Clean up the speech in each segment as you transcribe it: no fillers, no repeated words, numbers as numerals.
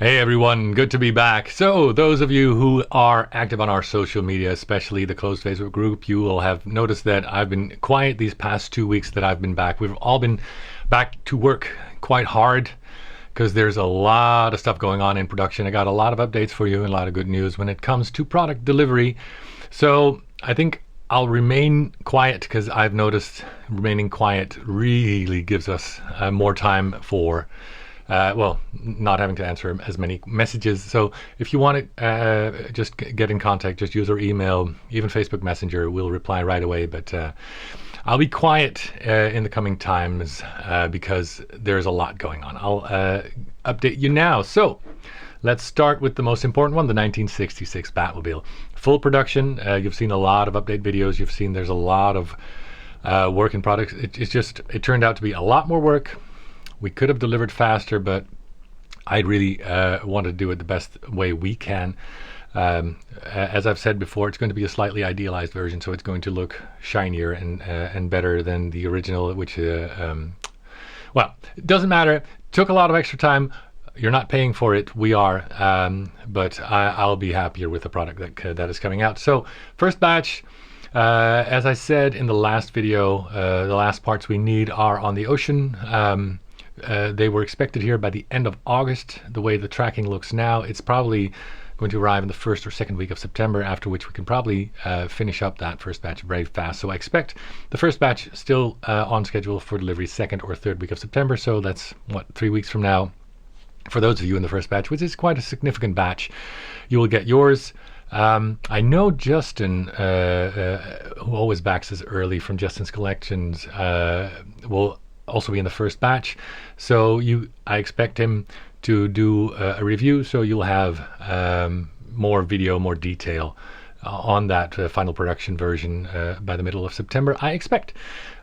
Hey everyone, good to be back. So, those of you who are active on our social media, especially the closed Facebook group, you will have noticed that I've been quiet these past 2 weeks that I've been back. We've all been back to work quite hard because there's a lot of stuff going on in production. I got a lot of updates for you and a lot of good news when it comes to product delivery. So, I think I'll remain quiet because I've noticed remaining quiet really gives us more time for not having to answer as many messages. So if you want to just get in contact, just use our email, even Facebook Messenger. We'll reply right away. But I'll be quiet in the coming times because there's a lot going on. I'll update you now. So let's start with the most important one, the 1966 Batmobile. Full production. You've seen a lot of update videos. You've seen there's a lot of work in products. It turned out to be a lot more work. We could have delivered faster, but I really want to do it the best way we can. As I've said before, it's going to be a slightly idealized version, so it's going to look shinier and better than the original, which, it doesn't matter. Took a lot of extra time. You're not paying for it. We are, but I'll be happier with the product that is coming out. So first batch, as I said in the last video, the last parts we need are on the ocean. They were expected here by the end of August. The way the tracking looks now, it's probably going to arrive in the first or second week of September, after which we can probably finish up that first batch very fast. So I expect the first batch still on schedule for delivery second or third week of September. So that's 3 weeks from now. For those of you in the first batch, which is quite a significant batch, you will get yours. I know Justin, who always backs us early from Justin's Collections, will also be in the first batch. So I expect him to do a review, so you'll have more video, more detail on that final production version by the middle of September, I expect.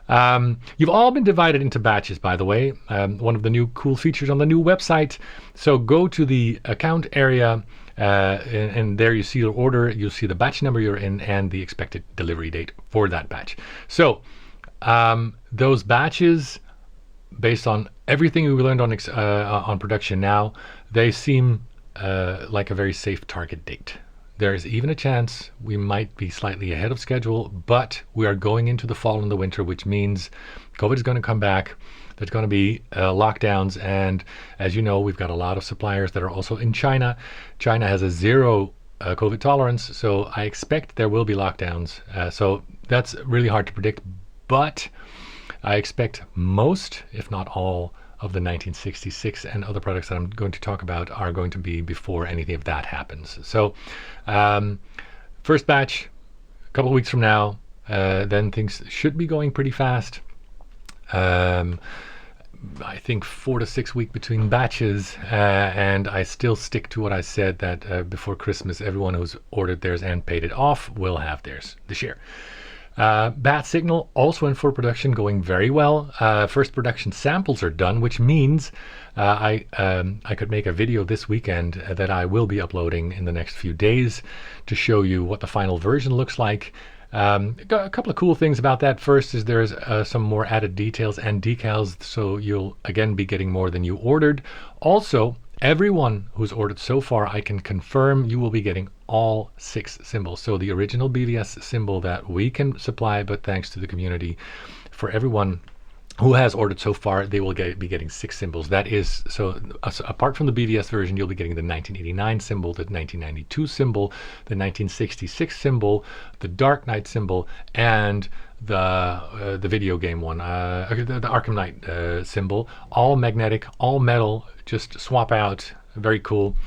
You've all been divided into batches, by the way. One of the new cool features on the new website. So go to the account area, and there you see your order, you'll see the batch number you're in and the expected delivery date for that batch. So those batches, based on everything we learned on production now, they seem like a very safe target date. There's even a chance we might be slightly ahead of schedule, but we are going into the fall and the winter, which means COVID is going to come back. There's going to be lockdowns, and as you know, we've got a lot of suppliers that are also in China. China has a zero COVID tolerance, so I expect there will be lockdowns. So that's really hard to predict, but I expect most, if not all, of the 1966 and other products that I'm going to talk about are going to be before anything of that happens. So first batch, a couple of weeks from now, then things should be going pretty fast. I think 4 to 6 weeks between batches, and I still stick to what I said, that before Christmas, everyone who's ordered theirs and paid it off will have theirs this year. Bat Signal also in full production, going very well. First production samples are done, which means I could make a video this weekend that I will be uploading in the next few days to show you what the final version looks like. Got a couple of cool things about that. First is there's some more added details and decals, so you'll again be getting more than you ordered. Also, everyone who's ordered so far, I can confirm you will be getting all 6 symbols. So the original BVS symbol that we can supply, but thanks to the community, for everyone who has ordered so far, they will be getting 6 symbols. That is, so apart from the BVS version, you'll be getting the 1989 symbol, the 1992 symbol, the 1966 symbol, the Dark Knight symbol, and the video game one, the Arkham Knight symbol. All magnetic, all metal, just swap out. Very cool.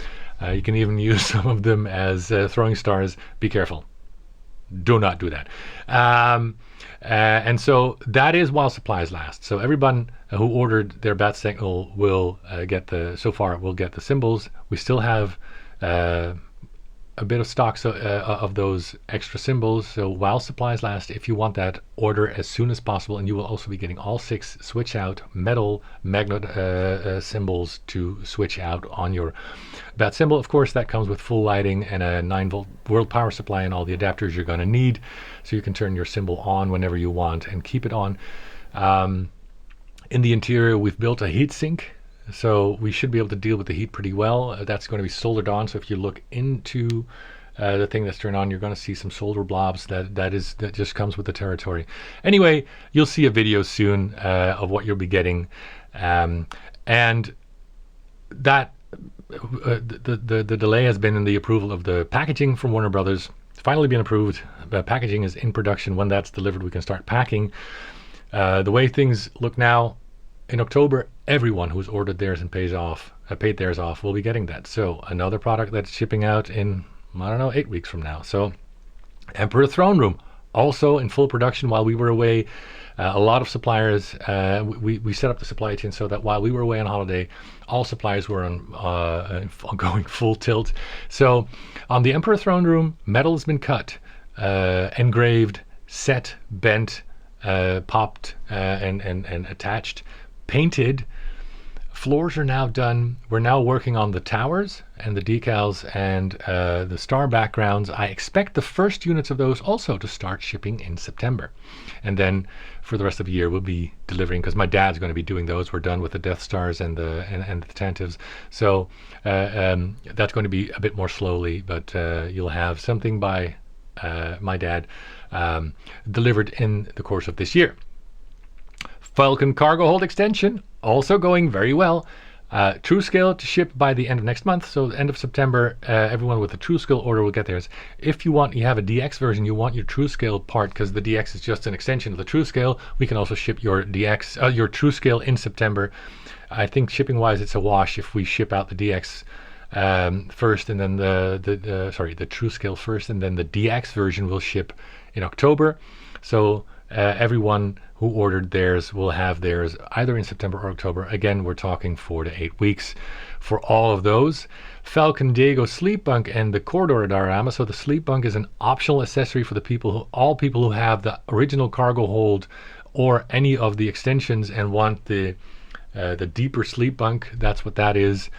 You can even use some of them as throwing stars. Be careful. Do not do that. And so that is while supplies last. So everyone who ordered their Bat Signal will get the symbols. We still have a bit of stocks of those extra symbols. So while supplies last, if you want that, order as soon as possible, and you will also be getting all 6 switch out metal magnet symbols to switch out on your Bat symbol. Of course, that comes with full lighting and a 9-volt world power supply and all the adapters you're going to need, so you can turn your symbol on whenever you want and keep it on. In the interior, we've built a heatsink so we should be able to deal with the heat pretty well. That's going to be soldered on, so if you look into the thing that's turned on, you're going to see some solder blobs. That just comes with the territory. Anyway, you'll see a video soon of what you'll be getting, and that the delay has been in the approval of the packaging from Warner Brothers. It's finally been approved. The packaging is in production. When that's delivered, we can start packing. The way things look now, in October, everyone who's ordered theirs and paid theirs off will be getting that. So another product that's shipping out in, I don't know, 8 weeks from now. So Emperor Throne Room, also in full production while we were away. A lot of suppliers, we set up the supply chain so that while we were away on holiday, all suppliers were going full tilt. So on the Emperor Throne Room, metal has been cut, engraved, set, bent, popped, and attached, painted. Floors are now done. We're now working on the towers and the decals and the star backgrounds. I expect the first units of those also to start shipping in September. And then for the rest of the year, we'll be delivering, because my dad's going to be doing those. We're done with the Death Stars and the tentatives. So that's going to be a bit more slowly, but you'll have something by my dad delivered in the course of this year. Falcon cargo hold extension, also going very well. True scale to ship by the end of next month, so end of September, everyone with a true scale order will get theirs. If you have a DX version, you want your true scale part, because the DX is just an extension of the true scale, we can also ship your DX, your true scale in September. I think shipping wise, it's a wash if we ship out the DX first, and then the true scale first, and then the DX version will ship in October. So everyone who ordered theirs will have theirs either in September or October. Again, we're talking 4 to 8 weeks for all of those. Falcon Diego sleep bunk and the corridor diorama. So the sleep bunk is an optional accessory for all people who have the original cargo hold or any of the extensions and want the deeper sleep bunk. That's what that is.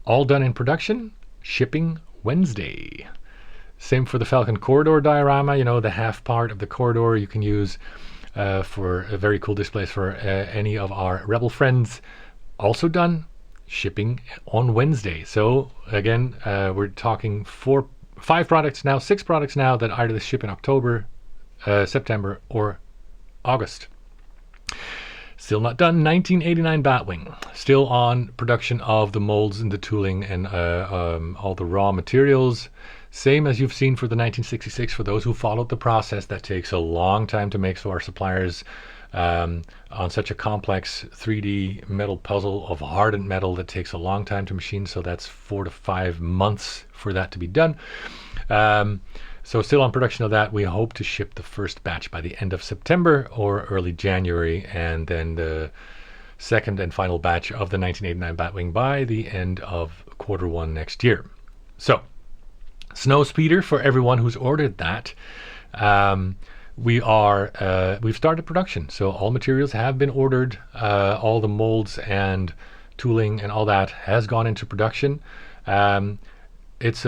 All done in production, shipping Wednesday. Same for the Falcon corridor diorama. The half part of the corridor you can use for a very cool displays for any of our Rebel friends. Also done, shipping on Wednesday. So again, we're talking 6 products now that either ship in October, September, or August. Still not done. 1989 Batwing. Still on production of the molds and the tooling and all the raw materials. Same as you've seen for the 1966. For those who followed the process, that takes a long time to make. So our suppliers on such a complex 3D metal puzzle of hardened metal, that takes a long time to machine. So that's 4 to 5 months for that to be done. So still on production of that. We hope to ship the first batch by the end of September or early January, and then the second and final batch of the 1989 Batwing by the end of Q1 next year. So Snow Speeder, for everyone who's ordered that, we've started production. So all materials have been ordered. All the molds and tooling and all that has gone into production. It's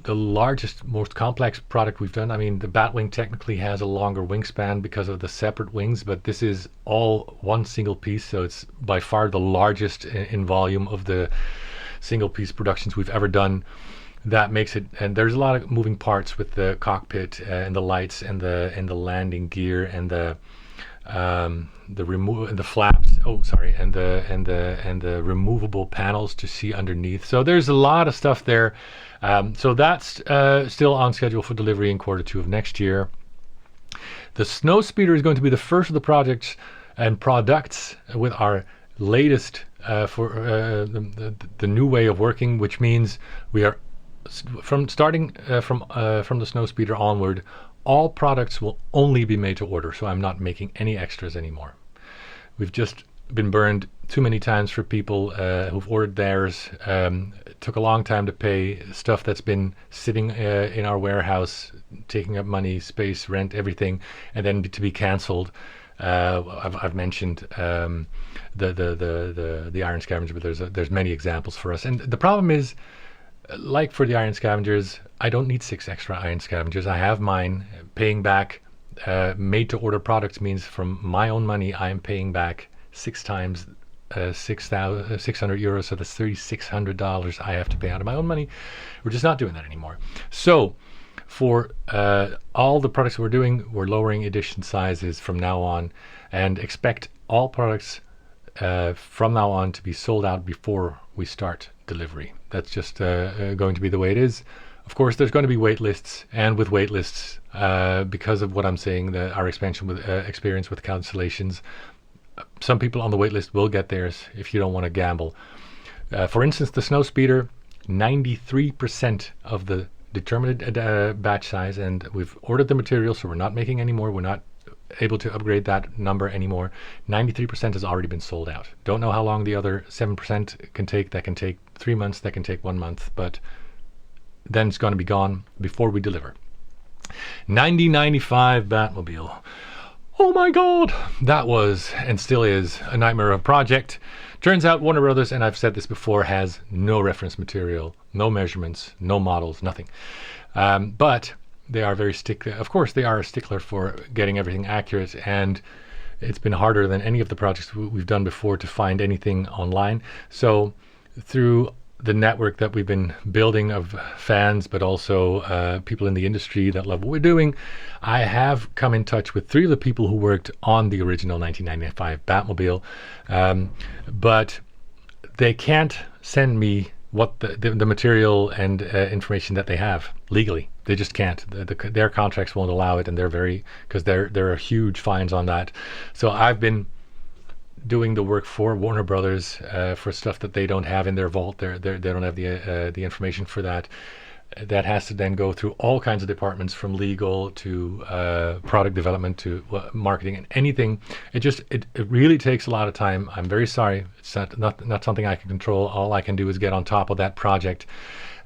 the largest, most complex product we've done. I mean, the Batwing technically has a longer wingspan because of the separate wings, but this is all one single piece, so it's by far the largest in volume of the single piece productions we've ever done. That makes it, and there's a lot of moving parts with the cockpit and the lights and the landing gear and the flaps. And the removable panels to see underneath. So there's a lot of stuff there. So that's still on schedule for delivery in Q2 of next year. The Snow Speeder is going to be the first of the projects and products with our latest for the new way of working, which means we are from the Snow Speeder onward, all products will only be made to order. So I'm not making any extras anymore. We've just been burned too many times for people who've ordered theirs. It took a long time to pay stuff that's been sitting in our warehouse, taking up money, space, rent, everything, and then to be canceled. I've mentioned the Iron Scavenger, but there's many examples for us. And the problem is, like for the Iron Scavengers, I don't need 6 extra Iron Scavengers. I have mine. Paying back made to order products means from my own money I am paying back 6 times 600 euros, so that's $3,600 I have to pay out of my own money. We're just not doing that anymore. So for all the products we're doing, we're lowering edition sizes from now on, and expect all products from now on to be sold out before we start delivery. That's just going to be the way it is. Of course, there's going to be wait lists, and with wait lists, because of what I'm saying, our expansion with experience with cancellations, some people on the wait list will get theirs if you don't want to gamble. For instance, the snow speeder, 93% of the determined batch size, and we've ordered the material, so we're not making any more. We're not able to upgrade that number anymore. 93% has already been sold out. Don't know how long the other 7% can take. That can take 3 months, that can take 1 month, but then it's going to be gone before we deliver. 9095 Batmobile. Oh my god, that was and still is a nightmare of a project. Turns out Warner Brothers, and I've said this before, has no reference material, no measurements, no models, nothing. But they are very stickler. Of course, they are a stickler for getting everything accurate, and it's been harder than any of the projects we've done before to find anything online. So through the network that we've been building of fans, but also people in the industry that love what we're doing, I have come in touch with 3 of the people who worked on the original 1995 Batmobile, but they can't send me what the material and information that they have legally. They just can't. Their contracts won't allow it, and because there are huge fines on that. So I've been doing the work for Warner Brothers for stuff that they don't have in their vault. They don't have the information for that. That has to then go through all kinds of departments, from legal to product development to marketing and anything. It really takes a lot of time. I'm very sorry. It's not something I can control. All I can do is get on top of that project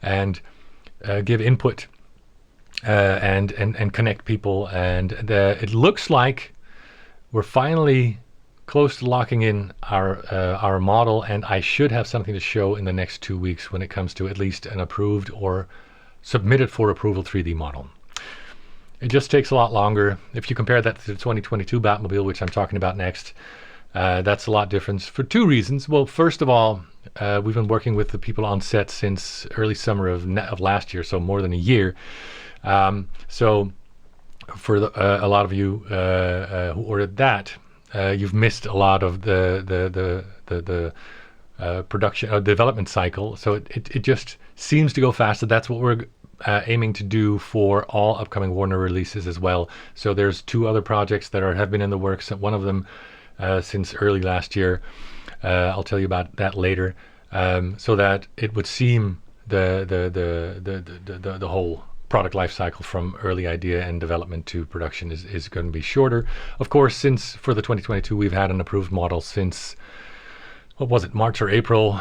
and give input and connect people. And it looks like we're finally close to locking in our model, and I should have something to show in the next 2 weeks when it comes to at least an approved or submitted for approval 3D model. It just takes a lot longer. If you compare that to the 2022 Batmobile, which I'm talking about next, that's a lot different for 2 reasons. Well, first of all, we've been working with the people on set since early summer of last year, so more than a year. So for a lot of you who ordered that, you've missed a lot of the production development cycle. So it just seems to go faster. That's what we're aiming to do for all upcoming Warner releases as well. So there's 2 other projects that have been in the works. One of them since early last year. I'll tell you about that later. So that it would seem the whole product life cycle from early idea and development to production is going to be shorter. Of course, since for the 2022 we've had an approved model since, what was it, March or April.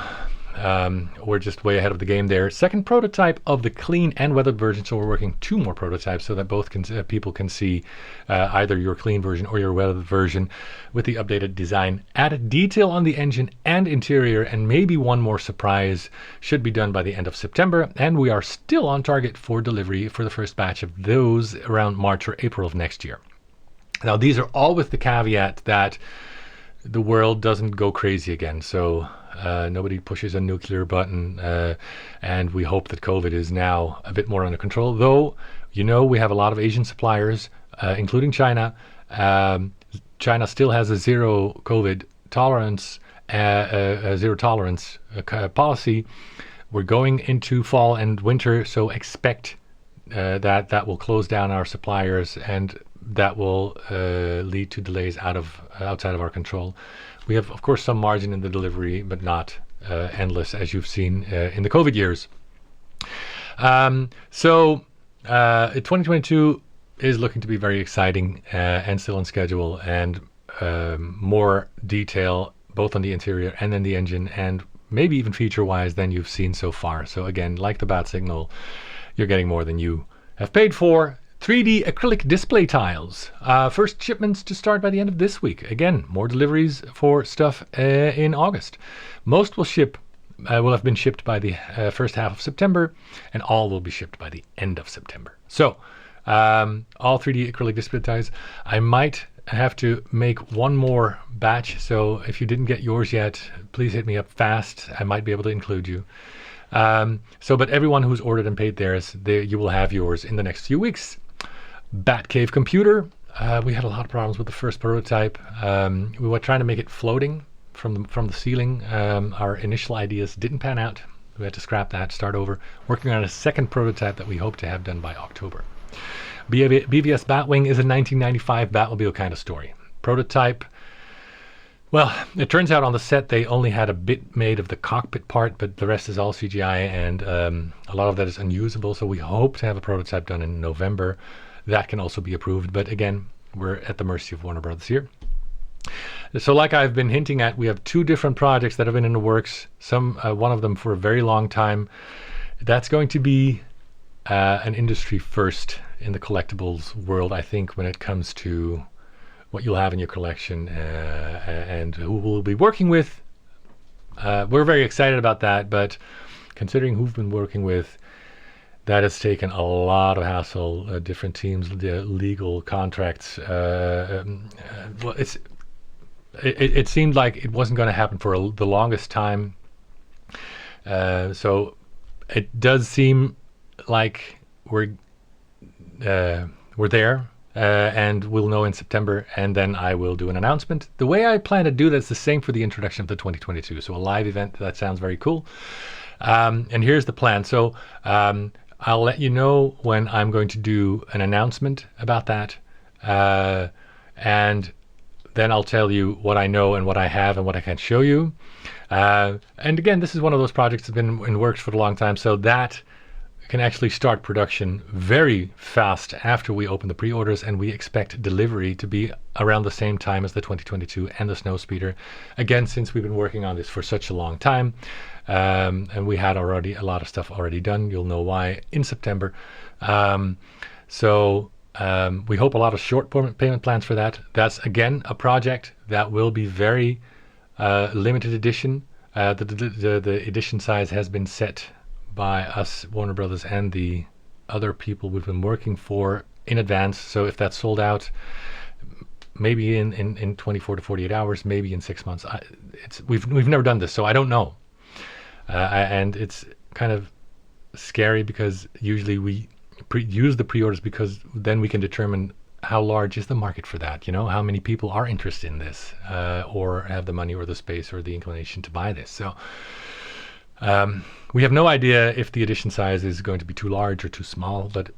We're just way ahead of the game there. Second prototype of the clean and weathered version, so we're working 2 more prototypes so that both people can see either your clean version or your weathered version with the updated design. Added detail on the engine and interior, and maybe one more surprise should be done by the end of September, and we are still on target for delivery for the first batch of those around March or April of next year. Now, these are all with the caveat that the world doesn't go crazy again. So nobody pushes a nuclear button, and we hope that COVID is now a bit more under control. Though, we have a lot of Asian suppliers, including China. China still has a zero COVID tolerance, policy. We're going into fall and winter, so expect that will close down our suppliers, and that will lead to delays outside of our control. We have, of course, some margin in the delivery, but not endless, as you've seen in the COVID years. So 2022 is looking to be very exciting and still on schedule, and more detail both on the interior and in the engine, and maybe even feature-wise than you've seen so far. So again, like the Bat Signal, you're getting more than you have paid for. 3D acrylic display tiles. First shipments to start by the end of this week. Again, more deliveries for stuff in August. Most will have been shipped by the first half of September, and all will be shipped by the end of September. So, all 3D acrylic display tiles. I might have to make one more batch, so if you didn't get yours yet, please hit me up fast. I might be able to include you. But everyone who's ordered and paid theirs, you will have yours in the next few weeks. Batcave computer. We had a lot of problems with the first prototype. We were trying to make it floating from the ceiling. Our initial ideas didn't pan out. We had to scrap that, start over. Working on a second prototype that we hope to have done by October. BVS Batwing is a 1995 Batmobile kind of story. Prototype. Well, it turns out on the set they only had a bit made of the cockpit part, but the rest is all CGI, and a lot of that is unusable. So we hope to have a prototype done in November. That can also be approved, but again, we're at the mercy of Warner Brothers here. So like I've been hinting at, we have two different projects that have been in the works, one of them for a very long time. That's going to be an industry first in the collectibles world, I think, when it comes to what you'll have in your collection and who we'll be working with. We're very excited about that, but considering who we've been working with, that has taken a lot of hassle, different teams, legal contracts. It seemed like it wasn't going to happen for the longest time. So it does seem like we're there, and we'll know in September, and then I will do an announcement. The way I plan to do that's the same for the introduction of the 2022. So a live event, that sounds very cool. And here's the plan. So I'll let you know when I'm going to do an announcement about that. And then I'll tell you what I know and what I have and what I can show you. And again, this is one of those projects that's been in works for a long time, so that can actually start production very fast after we open the pre-orders, and we expect delivery to be around the same time as the 2022 and the Snowspeeder. Again, since we've been working on this for such a long time, and we had already a lot of stuff already done, you'll know why in September. We hope a lot of short payment plans for that. That's again a project that will be very limited edition. The edition size has been set by us, Warner Brothers, and the other people we've been working for in advance. So if that's sold out, maybe in 24 to 48 hours, maybe in 6 months. We've never done this, so I don't know. And it's kind of scary because usually we use the pre-orders because then we can determine how large is the market for that. How many people are interested in this or have the money or the space or the inclination to buy this. So we have no idea if the edition size is going to be too large or too small, but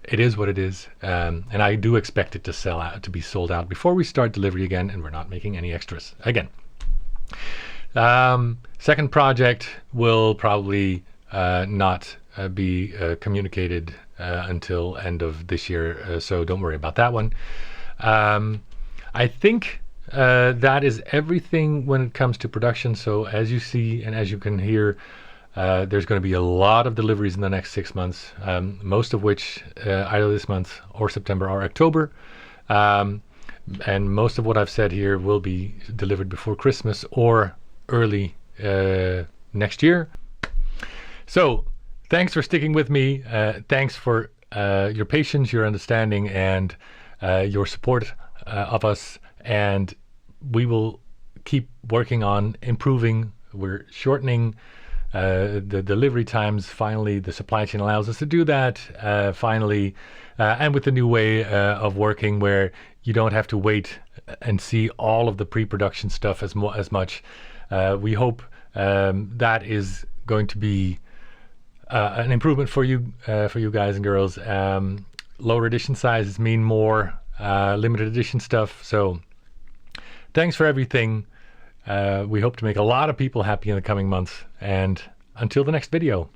it is what it is. And I do expect it to sell out, to be sold out before we start delivery again, and we're not making any extras again. Second project will probably not be communicated until end of this year, so don't worry about that one. I think that is everything when it comes to production. So as you see and as you can hear, there's going to be a lot of deliveries in the next 6 months, most of which either this month or September or October. And most of what I've said here will be delivered before Christmas or early next year. So thanks for sticking with me. Thanks for your patience, your understanding, and your support of us. And we will keep working on improving. We're shortening the delivery times. Finally, the supply chain allows us to do that. Finally, and with the new way of working where you don't have to wait and see all of the pre-production stuff as much. We hope that is going to be an improvement for you guys and girls. Lower edition sizes mean more limited edition stuff. So thanks for everything. We hope to make a lot of people happy in the coming months. And until the next video.